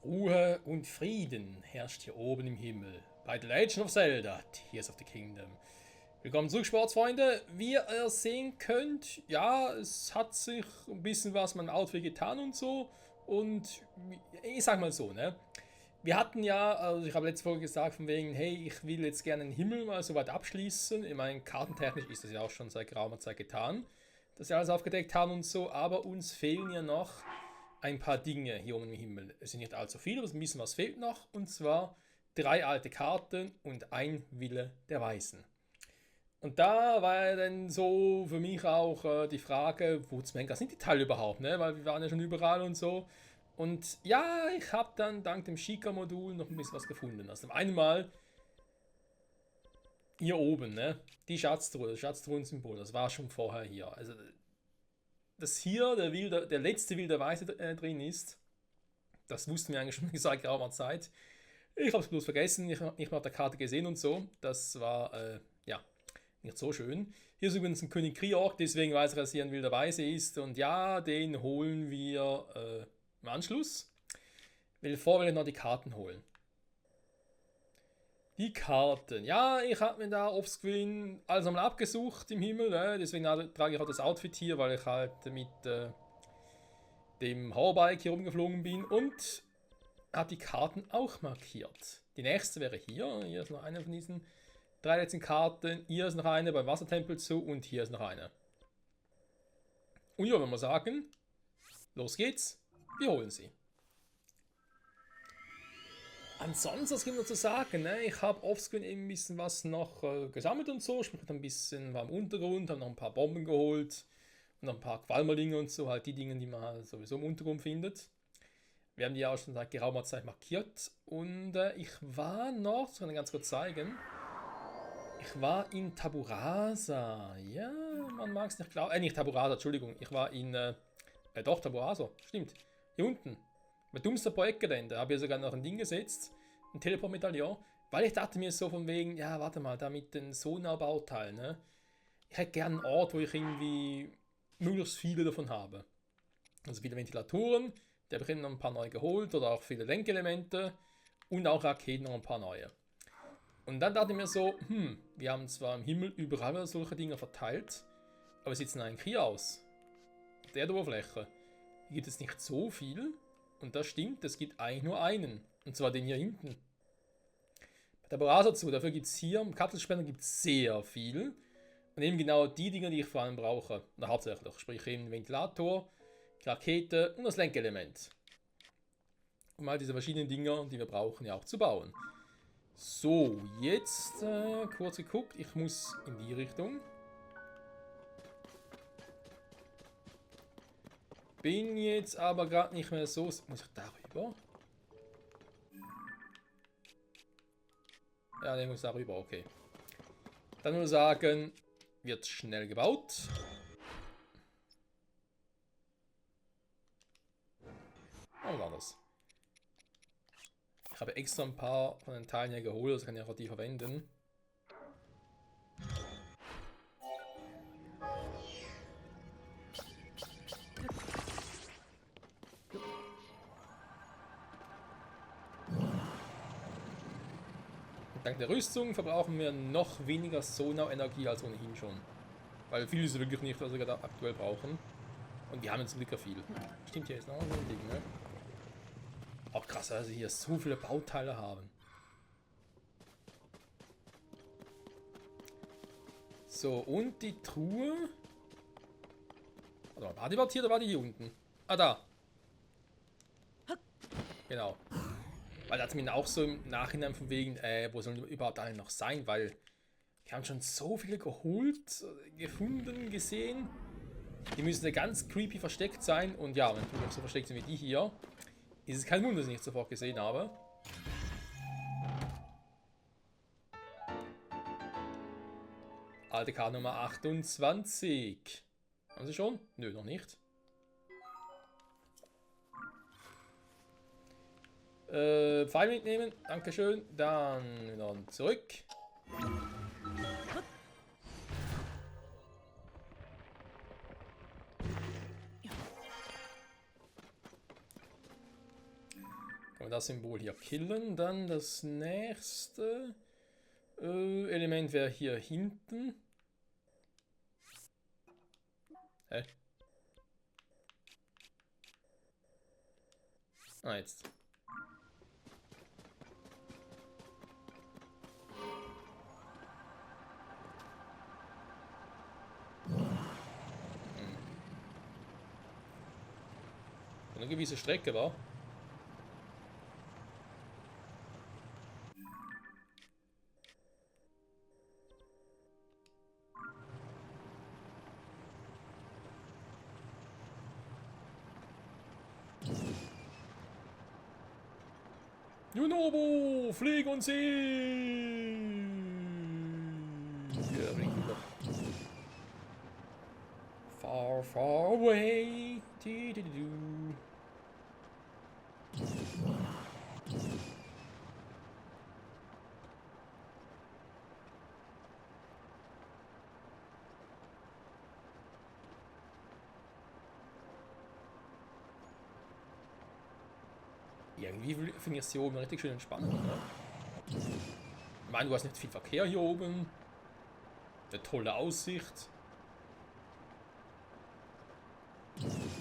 Ruhe und Frieden herrscht hier oben im Himmel bei The Legend of Zelda, Tears of the Kingdom. Willkommen zurück, Sportsfreunde. Wie ihr sehen könnt, ja, es hat sich ein bisschen was mit dem Outfit getan und so. Und ich sag mal so, ne? Wir hatten ja, also ich habe letzte Folge gesagt, von wegen, hey, ich will jetzt gerne den Himmel mal so weit abschließen. Ich meine, kartentechnisch ist das ja auch schon seit geraumer Zeit getan, dass wir alles aufgedeckt haben und so, aber uns fehlen ja noch ein paar Dinge hier oben im Himmel. Es sind nicht allzu viele, aber ein bisschen was fehlt noch. Und zwar 3 alte Karten und ein Wille der Weisen. Und da war ja dann so für mich auch die Frage, wo zum Henker sind die Teile überhaupt, ne? Weil wir waren ja schon überall und so. Und ja, ich habe dann dank dem Shika-Modul noch ein bisschen was gefunden. Also einmal hier oben, ne? Die Schatztruhe, das Schatztruhen-Symbol, das war schon vorher hier. Also, dass hier der letzte wilde Weise drin ist, das wussten wir eigentlich schon seit geraumer Zeit. Ich habe es bloß vergessen, ich habe nicht mal auf der Karte gesehen und so. Das war, ja, nicht so schön. Hier ist übrigens ein König Kriork, deswegen weiß ich, dass hier ein wilder Weise ist. Und ja, den holen wir im Anschluss. Will vorher noch die Karten holen. Die Karten. Ja, ich habe mir da offscreen alles einmal abgesucht im Himmel. Deswegen trage ich auch das Outfit hier, weil ich halt mit dem Hoverbike hier rumgeflogen bin. Und habe die Karten auch markiert. Die nächste wäre hier. Hier ist noch eine von diesen 3 letzten Karten. Hier ist noch eine beim Wassertempel zu und hier ist noch eine. Und ja, wenn wir sagen, los geht's, wir holen sie. Ansonsten, was gibt es noch zu sagen? Ne? Ich habe offscreen eben ein bisschen was noch gesammelt und so. Sprich, ein bisschen war im Untergrund, habe noch ein paar Bomben geholt und noch ein paar Qualmerlinge und so. Halt die Dinge, die man halt sowieso im Untergrund findet. Wir haben die ja auch schon seit geraumer Zeit markiert. Und ich war noch, das kann ich ganz kurz zeigen. Ich war in Taburasa. Ja, man mag es nicht glauben. Nicht Taburasa, Entschuldigung. Ich war in, doch, Taburasa. Stimmt. Hier unten. Bei dummster Projektgelände habe ich sogar noch ein Ding gesetzt. Ein Teleport-Medaillon. Weil ich dachte mir so von wegen, ja, warte mal, da mit den Sonar-Bauteilen, ne? Ich hätte gerne einen Ort, wo ich irgendwie möglichst viele davon habe. Also viele Ventilatoren. Die habe ich eben noch ein paar neue geholt. Oder auch viele Lenkelemente. Und auch Raketen noch ein paar neue. Und dann dachte ich mir so, wir haben zwar im Himmel überall solche Dinge verteilt, aber sie sieht eigentlich hier aus. Auf der Erdoberfläche. Hier gibt es nicht so viel. Und das stimmt, es gibt eigentlich nur einen. Und zwar den hier hinten. Bei der Browser zu, dafür gibt es hier, im Kapselspender gibt es sehr viel. Und eben genau die Dinge, die ich vor allem brauche. Oder hauptsächlich, sprich eben den Ventilator, die Rakete und das Lenkelement. Um all diese verschiedenen Dinge, die wir brauchen, ja auch zu bauen. So, jetzt kurz geguckt. Ich muss in die Richtung. Bin jetzt aber gerade nicht mehr so... Muss ich darüber? Ja, ich muss darüber, okay. Dann nur sagen, wird schnell gebaut. Und anders. Ich habe extra ein paar von den Teilen hier geholt, das kann ich auch die verwenden. Und dank der Rüstung verbrauchen wir noch weniger Sonar-Energie als ohnehin schon. Weil viel ist wirklich nicht, was wir gerade aktuell brauchen. Und wir haben jetzt zum Glück viel. Stimmt, hier ist noch so ein Ding, ne? Auch krass, also hier so viele Bauteile haben. So, und die Truhe. Warte mal, war die überhaupt hier oder war die hier unten? Ah, da. Genau. Weil das mir auch so im Nachhinein von wegen, wo sollen die überhaupt alle noch sein? Weil wir haben schon so viele geholt, gefunden, gesehen. Die müssen ja ganz creepy versteckt sein. Und ja, wenn die so versteckt sind wie die hier, ist es kein Wunder, dass ich nicht sofort gesehen habe. Alte Karte Nummer 28. Haben Sie schon? Nö, noch nicht. Pfeil mitnehmen, Dankeschön. Dann wieder zurück. Wenn wir das Symbol hier killen, dann das nächste Element wäre hier hinten. Hä? Ah, jetzt. Eine gewisse Strecke war. Junobo, flieg und sieg! Ja, far, far away. Irgendwie finde ich es hier oben richtig schön entspannend. Ne? Ich meine, du hast nicht viel Verkehr hier oben. Eine tolle Aussicht.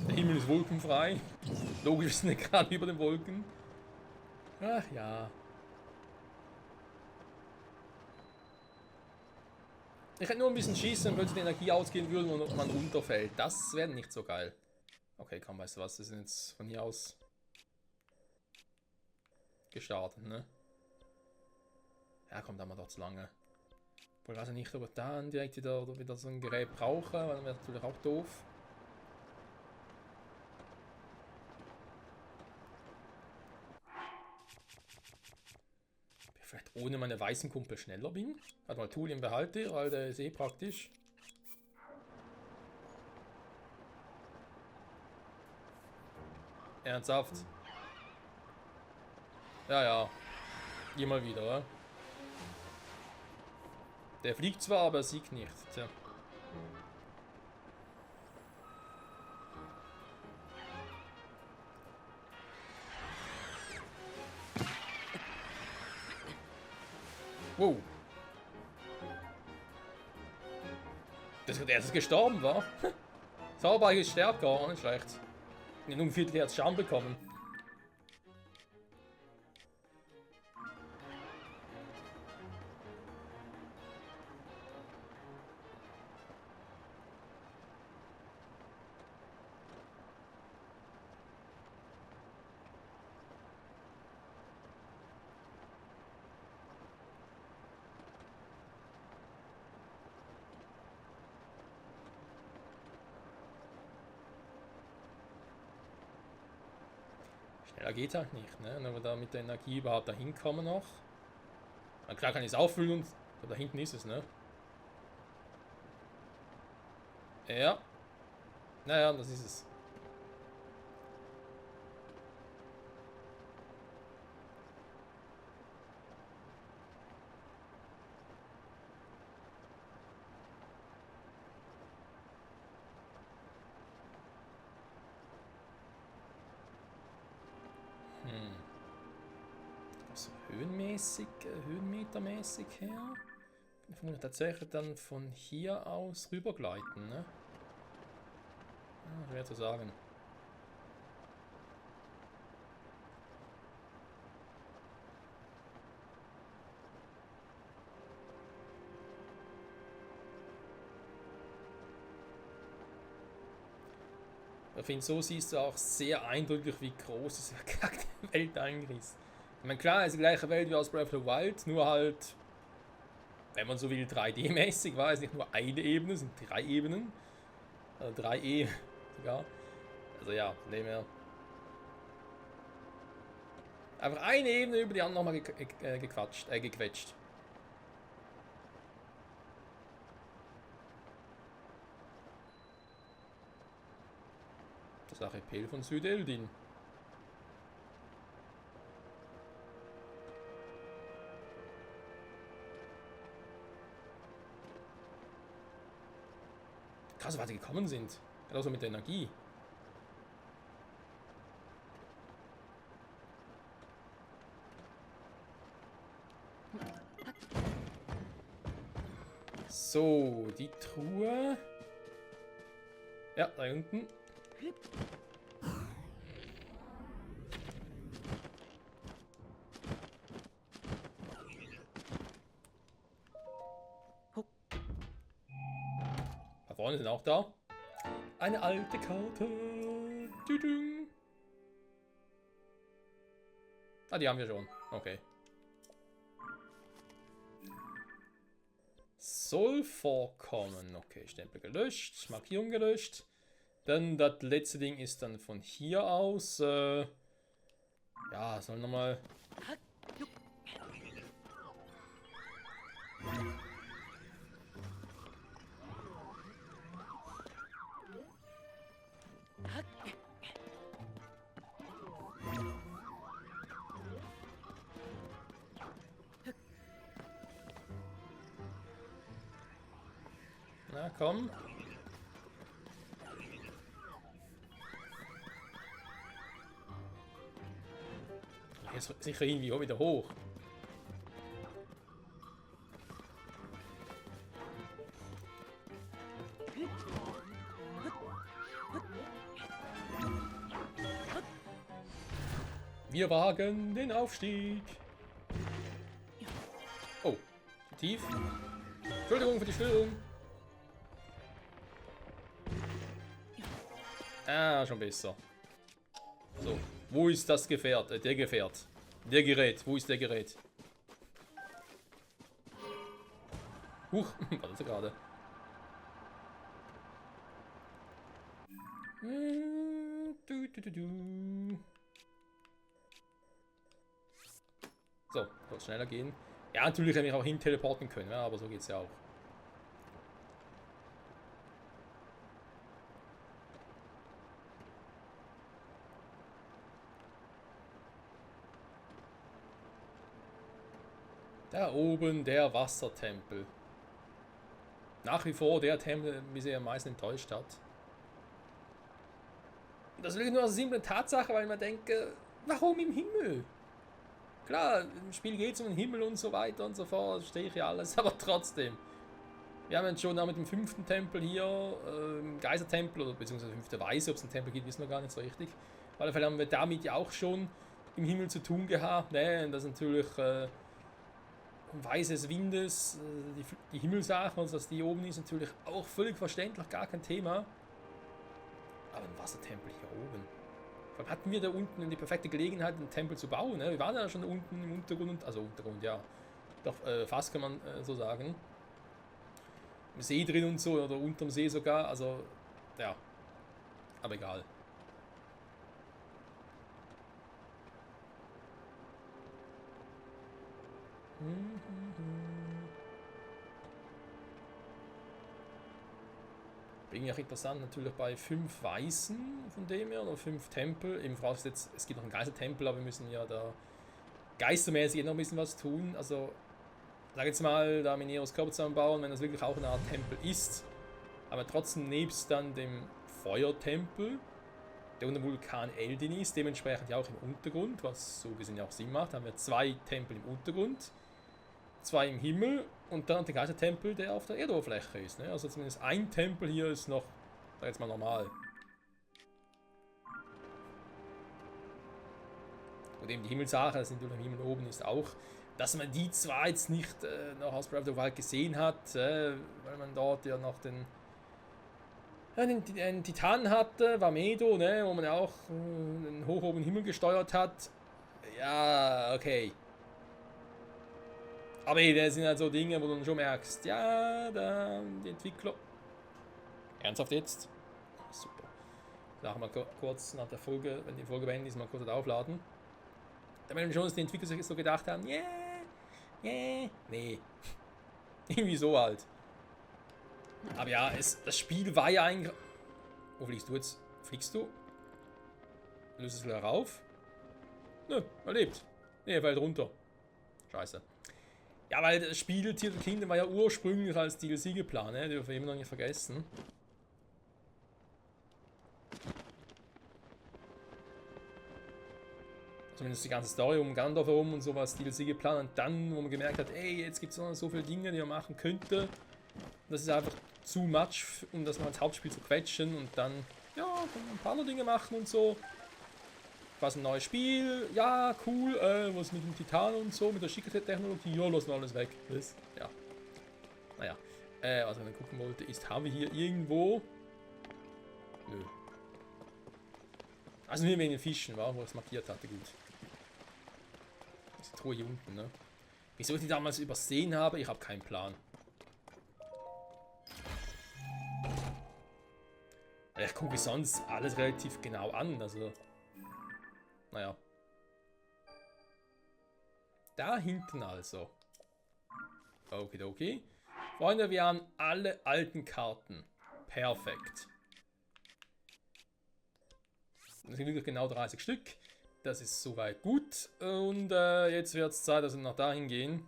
Der Himmel ist wolkenfrei. Logisch, wir sind nicht gerade über den Wolken. Ach ja. Ich hätte nur ein bisschen schießen, wenn die Energie ausgehen würde und man runterfällt. Das wäre nicht so geil. Okay, komm, weißt du was? Wir sind jetzt von hier aus gestartet, ne? Ja, komm, da haben wir doch zu lange. Ich weiß nicht, ob wir da direkt wieder so ein Gerät brauchen, weil dann wäre natürlich auch doof. Vielleicht ohne meine weißen Kumpel schneller bin. Warte mal, Tulien behalte, weil der ist eh praktisch. Ernsthaft? Ja, ja. Geh mal wieder, oder? Der fliegt zwar, aber siegt nicht. Tja. Wow. Der ist gestorben, war? Zauberberg ist stärker, nicht schlecht. Nur ein Viertel Herz Schaden bekommen. Schneller geht halt nicht, ne? Wenn wir da mit der Energie überhaupt dahin kommen noch. Na klar kann ich es auffüllen und da hinten ist es, ne? Ja. Naja, das ist es. Also höhenmetermäßig her. Können wir tatsächlich dann von hier aus rübergleiten, ne? Schwer zu sagen. Ich finde, so siehst du auch sehr eindrücklich, wie groß diese verkackte Welt eigentlich ist. Ich meine, klar, es ist die gleiche Welt wie aus Breath of the Wild, nur halt, wenn man so will, 3D-mäßig war es nicht nur eine Ebene, es sind 3 Ebenen. 3E sogar. Also ja, von dem her. Einfach eine Ebene über die andere nochmal gequetscht. Das Archipel von Südeldin. Krass, wie weit die gekommen sind. Genauso mit der Energie. So, die Truhe. Ja, da unten. Da vorne sind auch da. Eine alte Karte. Düdüm. Ah, die haben wir schon. Okay. Soll vorkommen. Okay, Stempel gelöscht. Markierung gelöscht. Dann das letzte Ding ist dann von hier aus. Ja, soll nochmal. Na komm. Jetzt sicher irgendwie auch wieder hoch. Wir wagen den Aufstieg. Oh, tief. Entschuldigung für die Störung. Ah, schon besser. So, wo ist das Gefährt? Der Gefährt. Der Gerät. Wo ist der Gerät? Huch, war das gerade? So, soll schneller gehen. Ja, natürlich hätte ich auch hin teleporten können, ja, aber so geht's ja auch. Da oben der Wassertempel. Nach wie vor der Tempel, der mich am meisten enttäuscht hat. Das liegt nur aus der simplen Tatsache, weil ich mir denke, warum im Himmel? Klar, im Spiel geht es um den Himmel und so weiter und so fort, verstehe ich ja alles, aber trotzdem. Wir haben jetzt schon mit dem 5. Tempel hier, Geistertempel, oder beziehungsweise 5. Weise, ob es einen Tempel gibt, wissen wir gar nicht so richtig. Auf alle Fälle haben wir damit ja auch schon im Himmel zu tun gehabt, ne? Und das ist natürlich Weise des Windes, die Himmelsache und dass die oben ist, natürlich auch völlig verständlich, gar kein Thema. Aber ein Wassertempel hier oben. Vor allem hatten wir da unten die perfekte Gelegenheit, einen Tempel zu bauen. Ne? Wir waren ja schon unten im Untergrund, also Untergrund, ja. Doch fast kann man so sagen. Im See drin und so, oder unterm See sogar, also ja. Aber egal. Irgendwie auch interessant, natürlich bei 5 Weißen von dem her, oder 5 Tempel. Eben vorausgesetzt, es gibt noch einen Geistertempel, aber wir müssen ja da geistermäßig noch ein bisschen was tun. Also, sag jetzt mal, da Mineros Körper zusammenbauen, wenn das wirklich auch eine Art Tempel ist, aber trotzdem nebst dann dem Feuertempel, der unter Vulkan Eldin ist, dementsprechend ja auch im Untergrund, was so gesehen ja auch Sinn macht, haben wir 2 Tempel im Untergrund, 2 im Himmel und dann den Geistertempel, der auf der Erdoberfläche ist. Ne? Also zumindest ein Tempel hier ist noch, sag jetzt mal, normal. Und eben die Himmelssache, das sind natürlich im Himmel oben, ist auch, dass man die zwar jetzt nicht noch aus Breath of the Wild gesehen hat, weil man dort ja noch den Titan hatte, Vamedo, ne, wo man ja auch den hoch oben Himmel gesteuert hat. Ja, okay. Aber hey, das sind halt so Dinge, wo du dann schon merkst, ja, da die Entwickler. Ernsthaft jetzt? Super. Nachher mal kurz nach der Folge, wenn die Folge beendet ist, mal kurz aufladen. Da werden schon, dass die Entwickler sich so gedacht haben, nee. Irgendwie so halt. Aber ja, das Spiel war ja eigentlich. Wo fliegst du jetzt? Fliegst du? Löst es wieder rauf? Nö, er lebt. Nee, er fällt runter. Scheiße. Ja, weil das Spiel Tears of the Kingdom war ja ursprünglich als DLC geplant, ne? Dürfen wir immer noch nicht vergessen. Zumindest die ganze Story um Gandalf herum und sowas DLC geplant. Und dann, wo man gemerkt hat, ey, jetzt gibt es noch so viele Dinge, die man machen könnte, Das ist einfach zu much, um das mal ins Hauptspiel zu quetschen und dann, ja, ein paar andere Dinge machen und so. Was ein neues Spiel, ja, cool, was mit dem Titan und so, mit der Schickertechnologie, ja, lassen wir alles weg. Was? Ja. Naja, was ich dann gucken wollte, ist, haben wir hier irgendwo... Nö. Also nur wegen den Fischen, war, wo ich es markiert hatte, gut. Das ist die Truhe hier unten, ne? Wieso ich die damals übersehen habe, ich habe keinen Plan. Ich gucke sonst alles relativ genau an, also... Naja. Da hinten also. Okay. Freunde, wir haben alle alten Karten. Perfekt. Das sind genau 30 Stück. Das ist soweit gut. Und jetzt wird es Zeit, dass wir nach dahin gehen.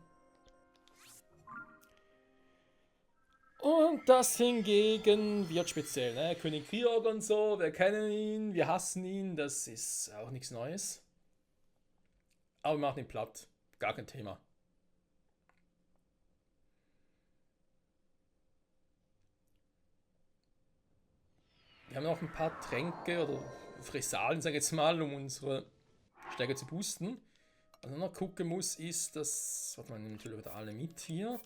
Und das hingegen wird speziell, ne? König Kriog und so, wir kennen ihn, wir hassen ihn, das ist auch nichts Neues. Aber wir machen ihn platt, gar kein Thema. Wir haben noch ein paar Tränke oder Fresalen, sag ich jetzt mal, um unsere Stärke zu boosten. Was man noch gucken muss, ist, dass, warte mal, nehmen natürlich wieder alle mit hier.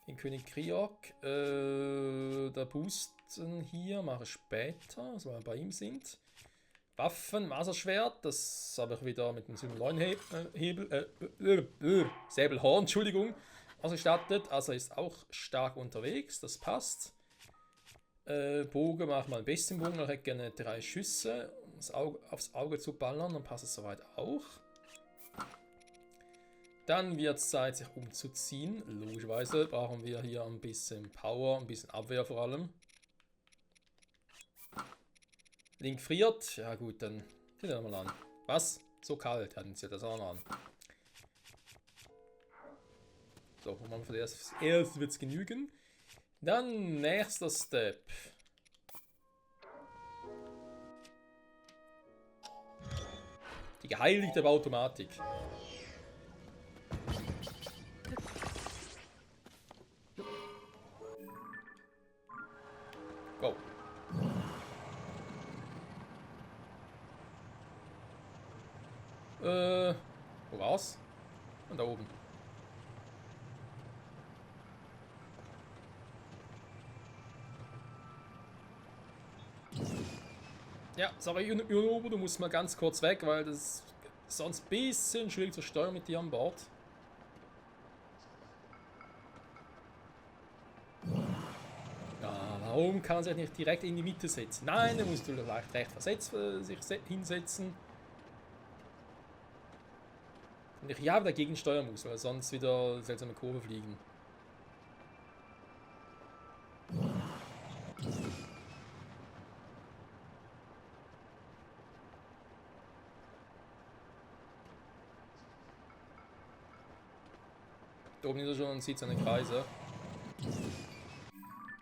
Den König Kriog, der Boosten hier mache ich später, also wenn wir bei ihm sind. Waffen, Maserschwert, das habe ich wieder mit dem Säbelhorn, Entschuldigung, ausgestattet. Also ist auch stark unterwegs, das passt. Bogen mache ich mal ein bisschen Bogen, ich hätte gerne 3 Schüsse, um aufs Auge zu ballern, dann passt es soweit auch. Dann wird es Zeit, sich umzuziehen. Logischerweise brauchen wir hier ein bisschen Power, ein bisschen Abwehr vor allem. Link friert. Ja gut, dann zieh den mal an. Was? So kalt, dann zieht das auch noch an. So, für das erste wird es genügen. Dann nächster Step. Die geheiligte Automatik. Go. Wo war's? Und da oben. Ja, sorry, Junobo, du musst mal ganz kurz weg, weil das ist sonst ein bisschen schwierig zu steuern mit dir an Bord. Ja, warum kann man sich nicht direkt in die Mitte setzen? Nein, da musst du vielleicht recht versetzt sich hinsetzen. Und ich ja dagegen steuern muss, weil sonst wieder seltsame Kurve fliegen. Da oben ist er schon und sieht seine Kreise.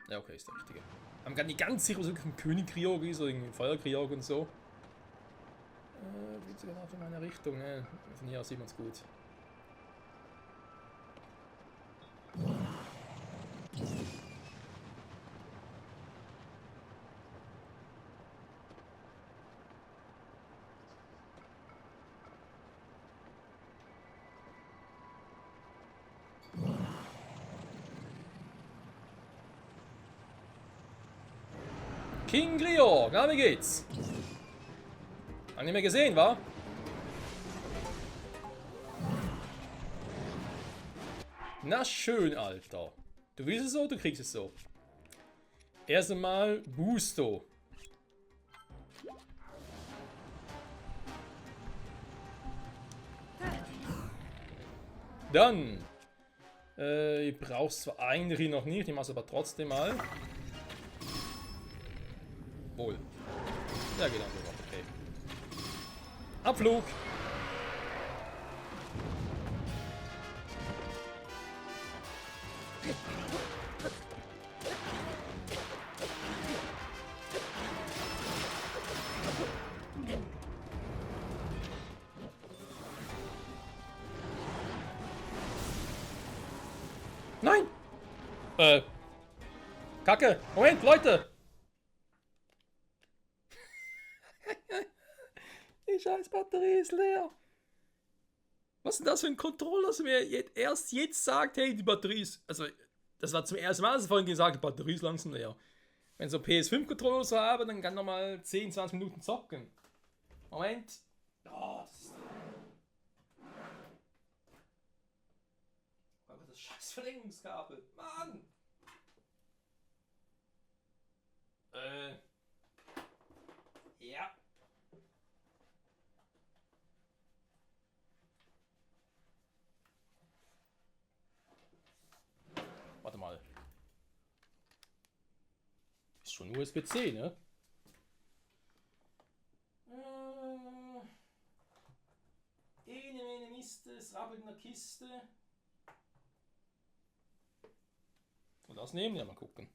Ja, okay, ist der richtige. I'm gar nicht ganz sicher, was ein König Kriog ist oder ein Feuerkriog und so. Geht sogar noch in meine Richtung, ne? Von hier aus sieht man es gut. King Kriog, na wie geht's? Haben nicht mehr gesehen, wa? Na schön, Alter. Du willst es so, du kriegst es so. Erst einmal Busto. Dann. Ich brauch's zwar eigentlich noch nicht, ich mach's aber trotzdem mal. Wohl. Ja, geht dann so. Okay. Abflug! Nein! Kacke! Moment, Leute! Die scheiß Batterie ist leer. Was ist denn das für ein Controller, dass mir erst jetzt sagt, hey, die Batterie ist... Also, das war zum ersten Mal, dass ich vorhin gesagt habe, die Batterie ist langsam leer. Wenn so PS5-Controller so habe, dann kann ich nochmal 10, 20 Minuten zocken. Moment. Oh, das ist... Oh, das scheiß Verlängerungskabel. Mann! Ja. Warte mal. Ist schon USB-C, ne? Ene, mene, Miste, es rabbelt in der Kiste. Und das nehmen wir mal gucken.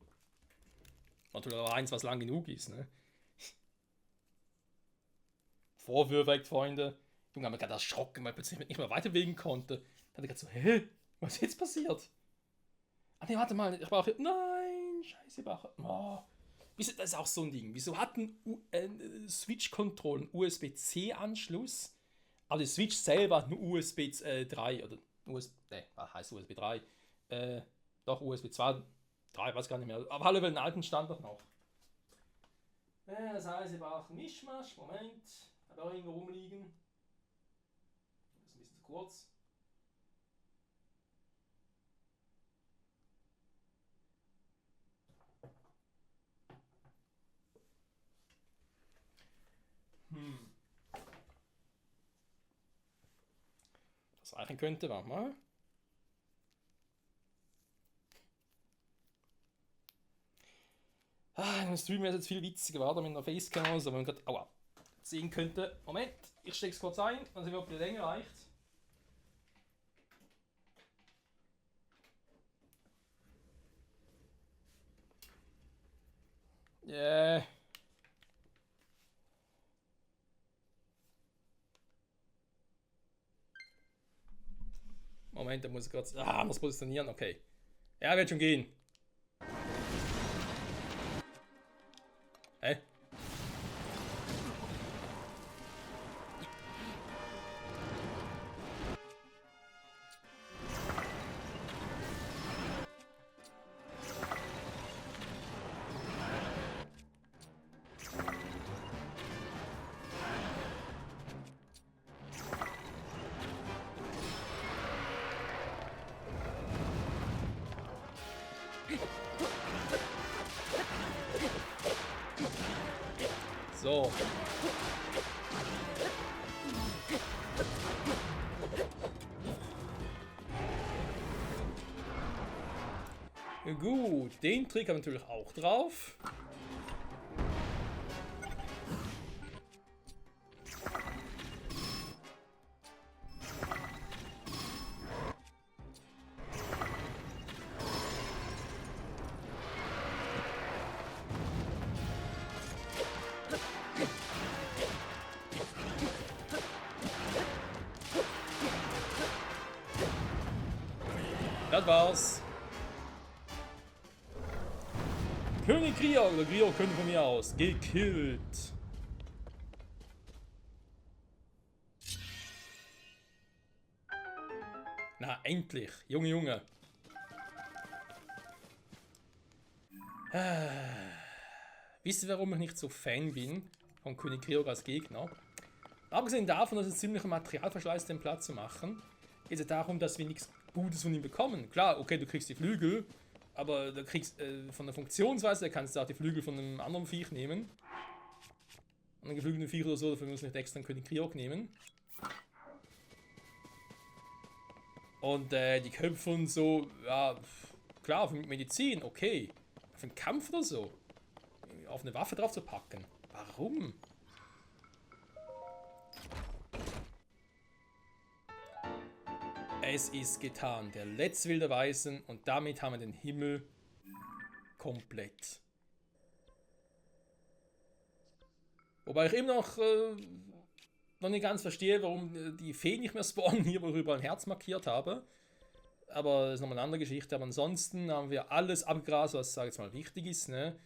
Natürlich auch eins, was lang genug ist, ne? Vorführeffekt, Freunde. Junge, haben wir gerade erschrocken, weil ich plötzlich nicht mehr weiterbewegen konnte. Da hatte ich gerade so, hä? Was ist jetzt passiert? Ah ne, warte mal, ich brauche... Nein, scheiße, ich brauche... Oh. Das ist auch so ein Ding. Wieso hat ein Switch-Controller einen USB-C-Anschluss, aber die Switch selber hat nur USB 3 oder was heißt USB 3? Doch, USB 2, 3, weiß gar nicht mehr. Aber alle den alten Standard noch. Das heißt, ich brauche einen Mischmasch. Moment, habe auch irgendwo rumliegen. Das ist ein bisschen zu kurz. Das reichen könnte, warte mal. Im Stream wäre es jetzt viel witziger geworden mit einer Facecam, aber wenn man gerade sehen könnte. Moment, ich stecke es kurz ein, dann sehen wir, ob die Länge reicht. Yeah. Moment, da muss ich gerade anders positionieren. Okay. Ja, wird schon gehen. Hä? So. Gut, den Trick haben wir natürlich auch drauf. Das war's. König Grior oder Grior könnte von mir aus. Gekillt. Na, endlich. Junge, Junge. Wisst ihr, warum ich nicht so Fan bin von König Grior als Gegner? Abgesehen davon, dass es ziemlicher Materialverschleiß ist, den Platz zu machen, geht es darum, dass wir nichts Gutes von ihm bekommen. Klar, okay, du kriegst die Flügel, aber du kriegst von der Funktionsweise, kannst du auch die Flügel von einem anderen Viech nehmen. Einen geflügelten Viech oder so, dafür muss ich nicht extra einen König Griog nehmen. Und die Köpfe und so, ja, klar, für Medizin, okay. Für einen Kampf oder so. Auf eine Waffe drauf zu packen. Warum? Es ist getan. Der letzte wilde Weisen und damit haben wir den Himmel komplett. Wobei ich immer noch nicht ganz verstehe, warum die Feen nicht mehr spawnen hier, worüber ein Herz markiert habe. Aber das ist nochmal eine andere Geschichte. Aber ansonsten haben wir alles abgegrast, was, sage ich jetzt mal, wichtig ist. Ne?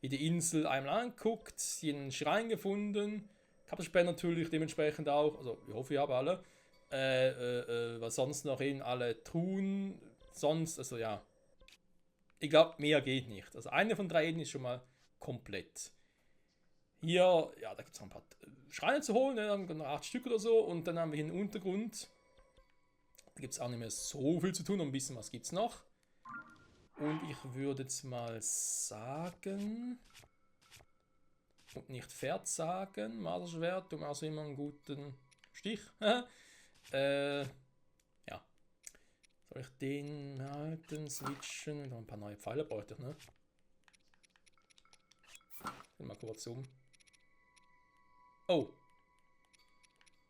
Wie die Insel einmal anguckt, jeden Schrein gefunden. Kappelsperr natürlich dementsprechend auch. Also ich hoffe, ich habe alle. Was sonst noch eben alle Truhen. Sonst, also ja. Ich glaube, mehr geht nicht. Also eine von 3 Eden ist schon mal komplett. Hier, ja, da gibt es noch ein paar Schreine zu holen, ne? Dann noch 8 Stück oder so. Und dann haben wir hier einen Untergrund. Da gibt es auch nicht mehr so viel zu tun, ein bisschen was gibt es noch. Und ich würde jetzt mal sagen, und nicht Pferd sagen, Marderschwert, um also immer einen guten Stich. Ja. Soll ich den halten, switchen? Noch ein paar neue Pfeile bräuchte ich, ne? Mal kurz um. Oh.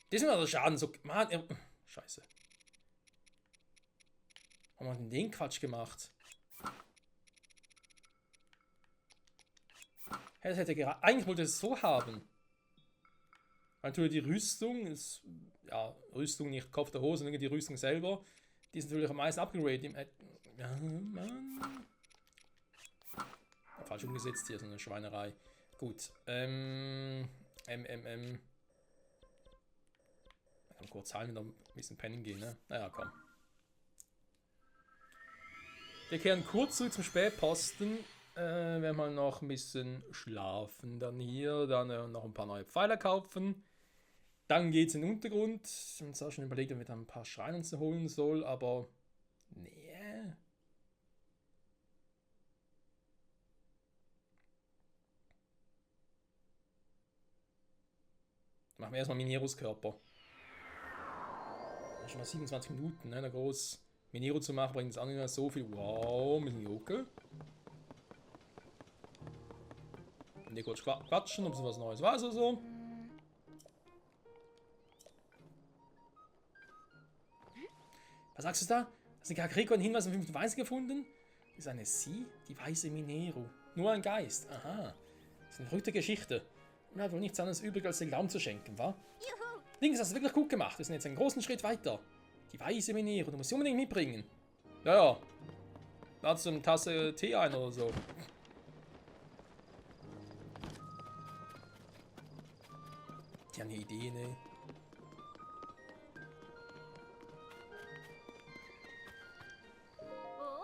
Das ist mir der Schaden so. Mann, Scheiße. Haben wir denn den Quatsch gemacht? Hey, das hätte gerade. Eigentlich wollte ich es so haben. Weil natürlich die Rüstung ist. Ja, Rüstung nicht Kopf der Hose, sondern die Rüstung selber. Die ist natürlich am meisten abgegradet. Ja, Mann. Falsch umgesetzt hier, so eine Schweinerei. Gut. Ich kann kurz heilen und ein bisschen pennen gehen, ne? Naja, komm. Wir kehren kurz zurück zum Spätposten. Werden wir noch ein bisschen schlafen. Dann hier, dann noch ein paar neue Pfeiler kaufen. Dann geht es in den Untergrund. Ich habe uns auch schon überlegt, ob wir dann ein paar Schreine uns holen soll, aber nee. Machen wir erstmal Mineros Körper. Schon mal 27 Minuten, ne? Groß Minero zu machen, bringt es auch nicht mehr so viel. Wow, mit dem Jokel. Und hier kurz quatschen, ob sie was Neues weiß oder so. Was sagst du da? Hast du Gregor einen Hinweis auf den 5. Weisen gefunden? Das ist eine Sie, die weiße Minero. Nur ein Geist. Aha. Das ist eine verrückte Geschichte. Man hat wohl nichts anderes übrig, als den Glauben zu schenken, wa? Links hast du wirklich gut gemacht. Wir sind jetzt einen großen Schritt weiter. Die weiße Minero, du musst sie unbedingt mitbringen. Ja, ja. Ladst du eine Tasse Tee ein oder so. Die haben eine Idee, ne? Oh.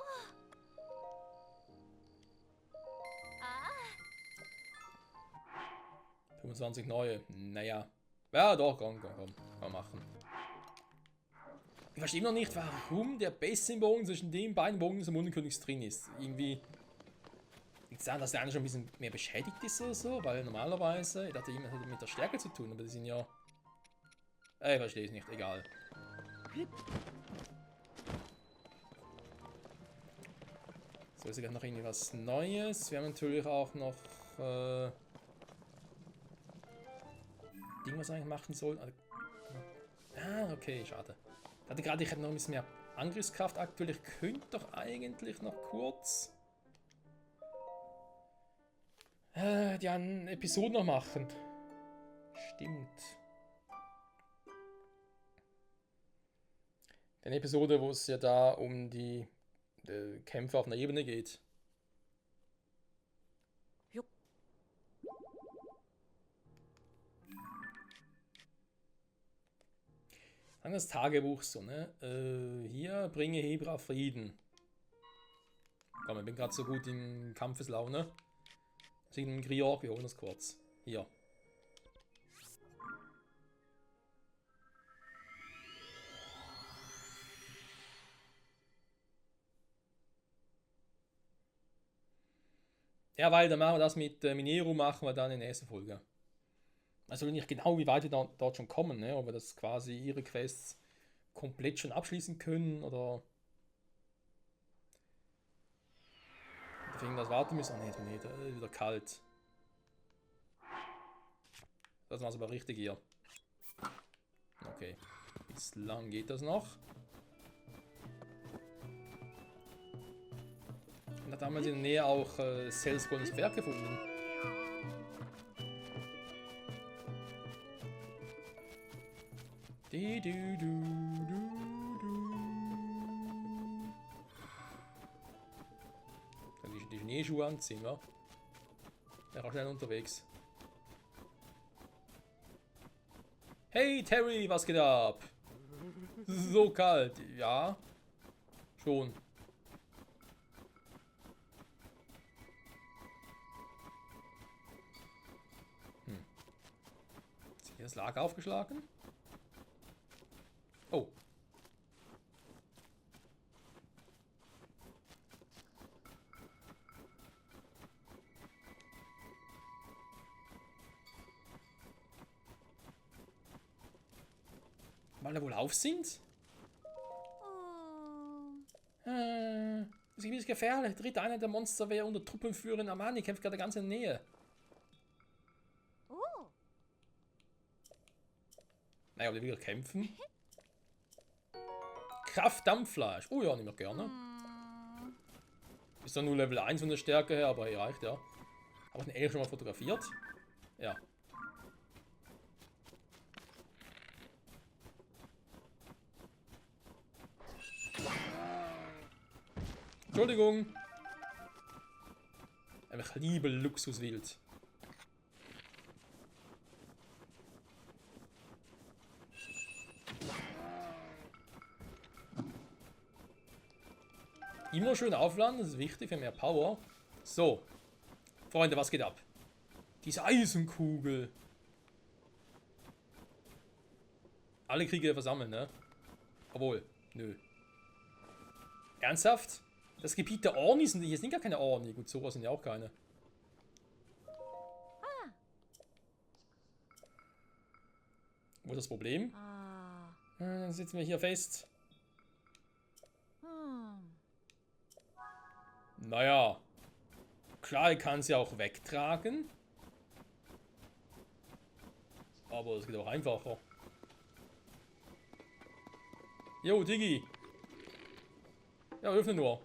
25 neue. Naja. Ja, doch, komm. Kann machen. Ich verstehe noch nicht, warum der beste Bogen zwischen den beiden Bogen des Mondenkönigs drin ist. Irgendwie. Ich sage, dass der eine schon ein bisschen mehr beschädigt ist oder so, weil normalerweise, ich dachte, jemand hätte mit der Stärke zu tun, aber die sind ja. Ich verstehe es nicht, egal. So, ist ja noch irgendwie was Neues. Wir haben natürlich auch noch Ding, was wir eigentlich machen sollen. Ah, okay, schade. Ich hatte gerade, ich hätte noch ein bisschen mehr Angriffskraft aktuell. Ich könnte doch eigentlich noch kurz die einen Episoden noch machen. Stimmt. Eine Episode, wo es ja da um die Kämpfe auf einer Ebene geht. Dann das Tagebuch so, ne? Hier, bringe Hebra Frieden. Komm, ich bin gerade so gut in Kampfeslaune. Deswegen einen Grior, wir holen das kurz. Hier. Ja, weil dann machen wir das mit Minero, machen wir dann in der nächsten Folge. Also nicht genau, wie weit wir dort schon kommen, ne? Ob wir das quasi ihre Quests komplett schon abschließen können oder auf irgendwas warten müssen. Ah, nee, wieder kalt. Das war es aber richtig hier. Okay. Bislang geht das noch. Und da haben wir in der Nähe auch Selsborns Werk gefunden. Schneeschuhe anziehen, wa? Der war schnell unterwegs. Hey Terry, was geht ab? So kalt. Ja. Schon. Ist hier das Lager aufgeschlagen? Oh. Weil da wohl auf sind? Das Gebiet ist gefährlich. Dritt einer der Monsterwehr unter Truppenführerin Amani kämpft gerade ganz in der Nähe. Naja, die will kämpfen. Kraft-Dampffleisch. Oh ja, nicht mehr gerne. Ist dann nur Level 1 von der Stärke her, aber hier reicht ja. Habe ich den Elch schon mal fotografiert? Ja. Entschuldigung. Ich liebe Luxuswild. Immer schön aufladen, das ist wichtig für mehr Power. So. Freunde, was geht ab? Diese Eisenkugel. Alle Kriege versammeln, ne? Obwohl, nö. Ernsthaft? Das Gebiet der Orni sind hier sind gar keine Orni. Gut, sowas sind ja auch keine. Wo ist das Problem? Dann sitzen wir hier fest. Naja. Klar, ich kann sie auch wegtragen. Aber es geht auch einfacher. Jo, Diggi. Ja, öffne nur.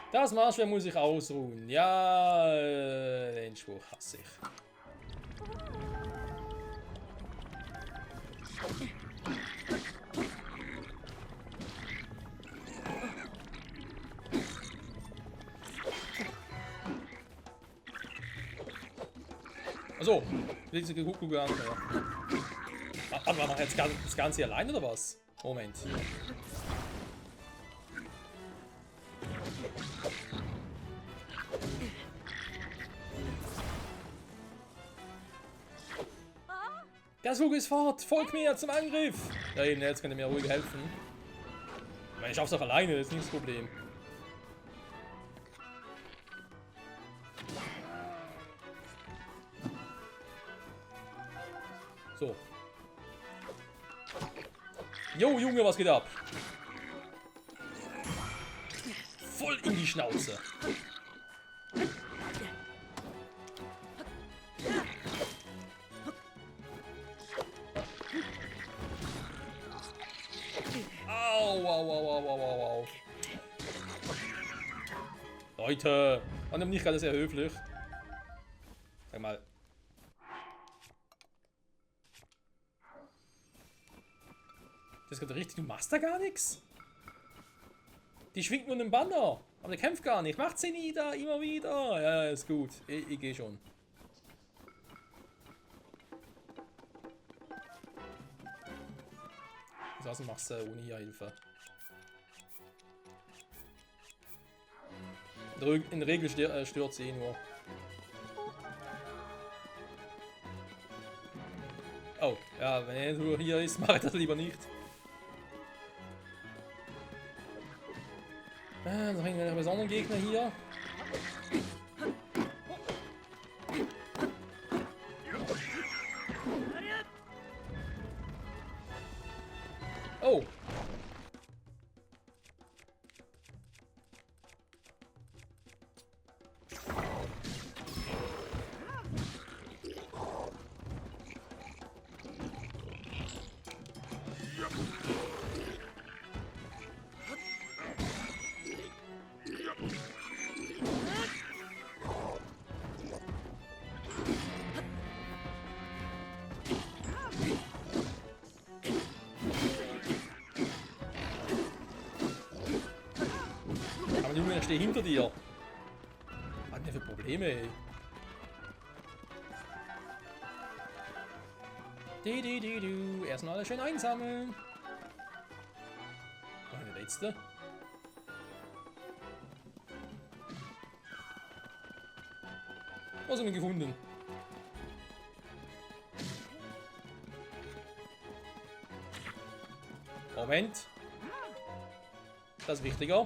Das Marschwert muss ich ausruhen. Ja, den Spruch hasse ich. Achso, diese Kugel an. Aber machen wir jetzt das Ganze allein oder was? Moment. Der Zug ist fort! Folgt mir zum Angriff! Ja eben, jetzt könnt ihr mir ruhig helfen. Ich meine, ich schaff's auch alleine, das ist nicht das Problem. So. Jo, Junge, was geht ab? Voll in die Schnauze. Au. Leute, war nicht gerade sehr höflich. Sag mal. Das ist gerade richtig, du machst da gar nichts? Die schwingt nur einen Banner, aber der kämpft gar nicht. Macht sie nie da, immer wieder. Ja, ist gut. Ich gehe schon. Das machst du ohne hier Hilfe. In der Regel stört sie eh nur. Oh, ja, wenn er nur hier ist, mache ich das lieber nicht. Dann haben wir noch besonderen Gegner hier. Oh. stehe hinter dir. Was denn für Probleme, ey? Erstmal alles schön einsammeln. Oh, der letzte. Was haben wir gefunden? Moment. Das ist wichtiger.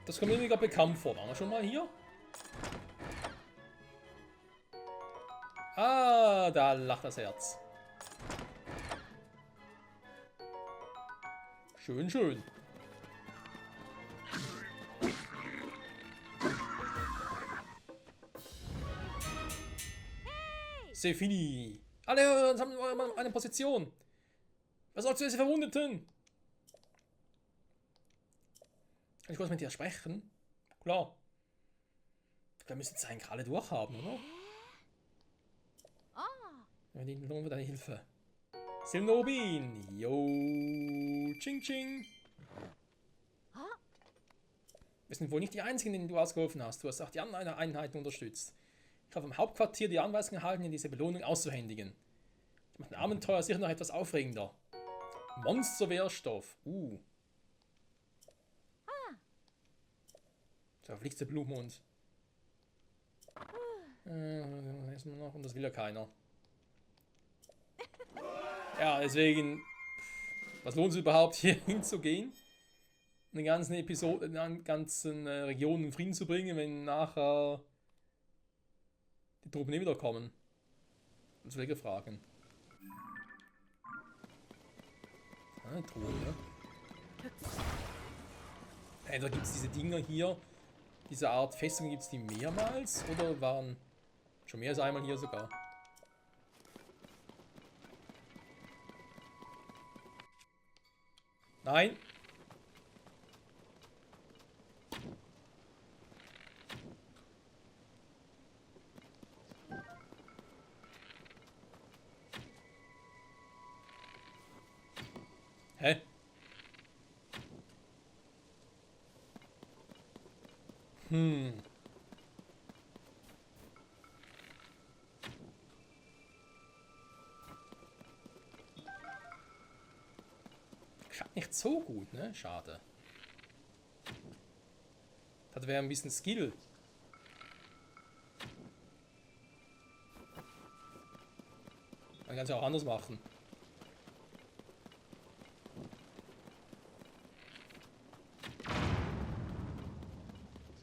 Das kommt mir mega bekannt vor. Waren wir schon mal hier? Ah, da lacht das Herz. Schön, schön. C'est fini. Alle haben eine Position. Was sollst du diese Verwundeten? Kann ich kurz mit dir sprechen? Klar. Wir müssen es eigentlich alle durchhaben, oder? Wir dienen nur für deine Hilfe. Silnobin. Yo. Ching ching. Wir sind wohl nicht die Einzigen, denen du ausgeholfen hast. Du hast auch die anderen Einheiten unterstützt. Ich habe vom Hauptquartier die Anweisung erhalten, in diese Belohnung auszuhändigen. Das macht ein Abenteuer sicher noch etwas aufregender. Monsterwehrstoff. Der verflixte Blumenhund. Und das will ja keiner. Ja, deswegen, was lohnt es überhaupt, hier hinzugehen? Eine ganzen Episode, eine ganzen Region in Frieden zu bringen, wenn nachher die Truppen nicht wieder kommen? Das will ich fragen. Eine Truhe, ne? Entweder gibt es diese Dinger hier, diese Art Festung gibt es die mehrmals, oder waren schon mehr als einmal hier sogar? Nein. Hä? Schaut nicht so gut, ne? Schade. Das wäre ein bisschen Skill. Man kann es ja auch anders machen.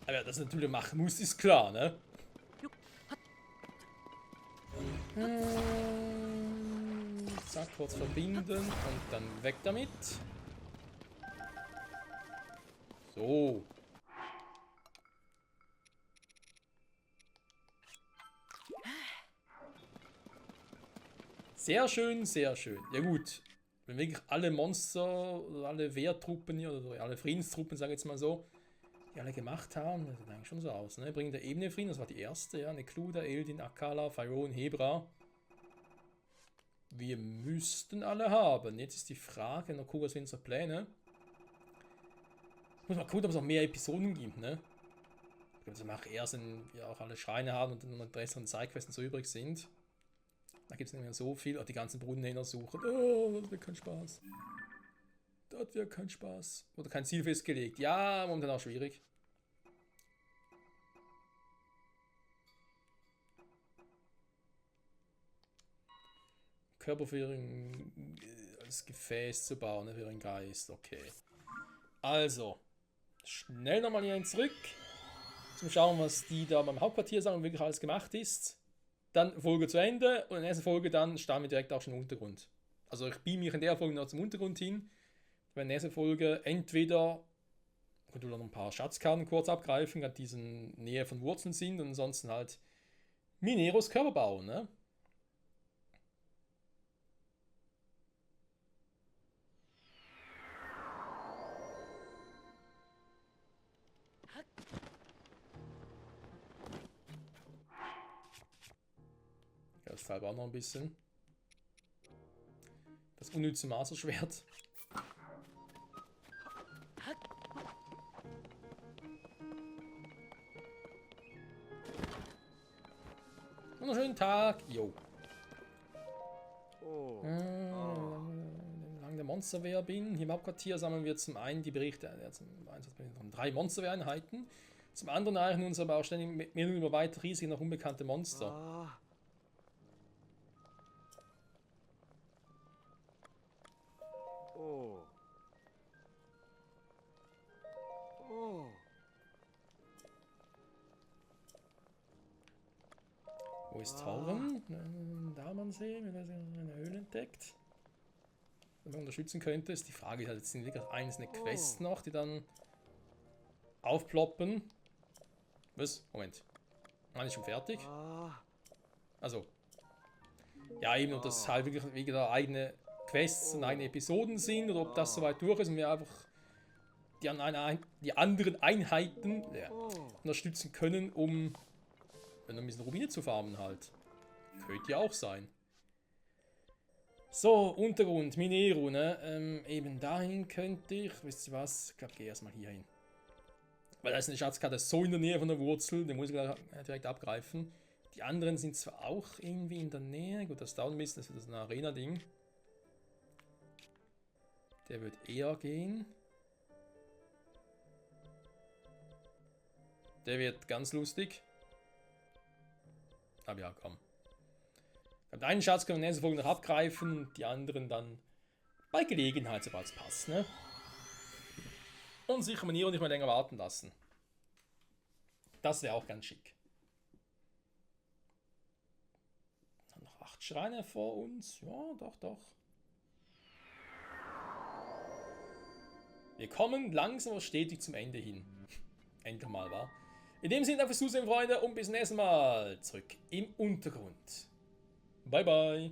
Aber das natürlich machen muss, ist klar, ne? Zack, kurz verbinden und dann weg damit. So. Sehr schön, sehr schön. Ja gut, wenn wirklich alle Monster oder alle Wehrtruppen hier, oder alle Friedenstruppen, sage ich jetzt mal so, die alle gemacht haben, das sieht eigentlich schon so aus, ne? Bringen der Ebene Frieden, das war die erste, ja, Nekluda, Eldin, Akala, Faron, Hebra. Wir müssten alle haben. Jetzt ist die Frage, noch gucken, was wir unsere Pläne. Ich muss mal gucken, ob es noch mehr Episoden gibt, ne? Ich glaube, das mache ich erst, wenn wir auch alle Schreine haben und dann noch Interesse und Sidequests so übrig sind. Da gibt es nicht mehr so viel. Auch die ganzen Brunnen suchen. Oh, das wird kein Spaß. Das wird kein Spaß. Oder kein Ziel festgelegt. Ja, momentan auch schwierig. Körper für ihren als Gefäß zu bauen, für ihren Geist. Okay. Also, schnell nochmal hier zurück. Zum Schauen, was die da beim Hauptquartier sagen, wirklich alles gemacht ist. Dann Folge zu Ende und in der nächsten Folge dann starten wir direkt auch schon im Untergrund. Also ich beame mich in der Folge noch zum Untergrund hin. In der nächsten Folge entweder könnt ihr noch ein paar Schatzkarten kurz abgreifen, die in Nähe von Wurzeln sind und ansonsten halt Mineros Körper bauen, ne? Das Teil war noch ein bisschen. Das unnütze Maserschwert. Wunderschönen Tag. Jo. Lang der Monsterwehr bin. Hier im Hauptquartier sammeln wir zum einen die Berichte zum Einsatz von 3 Monsterwehreinheiten. Zum anderen erreichen uns aber auch ständig Meldungen über weitere riesige, noch unbekannte Monster. Wo ist Horn? Da man sehen, wenn er eine Höhle entdeckt. Wenn man unterstützen könnte, ist die Frage, halt, jetzt sind wirklich einzelne Quests noch, die dann aufploppen. Was? Moment. Meine ich schon fertig? Also. Ja, eben, ob das halt wirklich wieder eigene Quests und eigene Episoden sind oder ob das soweit durch ist und wir einfach die anderen Einheiten unterstützen können, um ein bisschen Rubine zu farmen halt. Könnte ja auch sein. So, Untergrund, Minero, ne? Eben dahin könnte ich, wisst ihr was? Ich glaube, ich gehe erstmal hier hin. Weil da ist eine Schatzkarte so in der Nähe von der Wurzel, den muss ich gleich direkt abgreifen. Die anderen sind zwar auch irgendwie in der Nähe, gut, das dauert ein bisschen, das ist ein Arena-Ding. Der wird eher gehen. Der wird ganz lustig. Aber ja, komm. Einen Schatz können wir in der nächsten Folge noch abgreifen und die anderen dann bei Gelegenheit, sobald es passt, ne? Und sicher Manieren nicht mehr länger warten lassen. Das wäre auch ganz schick. Noch 8 Schreine vor uns. Ja, doch, doch. Wir kommen langsam aber stetig zum Ende hin. Endlich mal, wa? In dem Sinne, danke fürs Zusehen, Freunde, und bis zum nächsten Mal. Zurück im Untergrund. Bye, bye.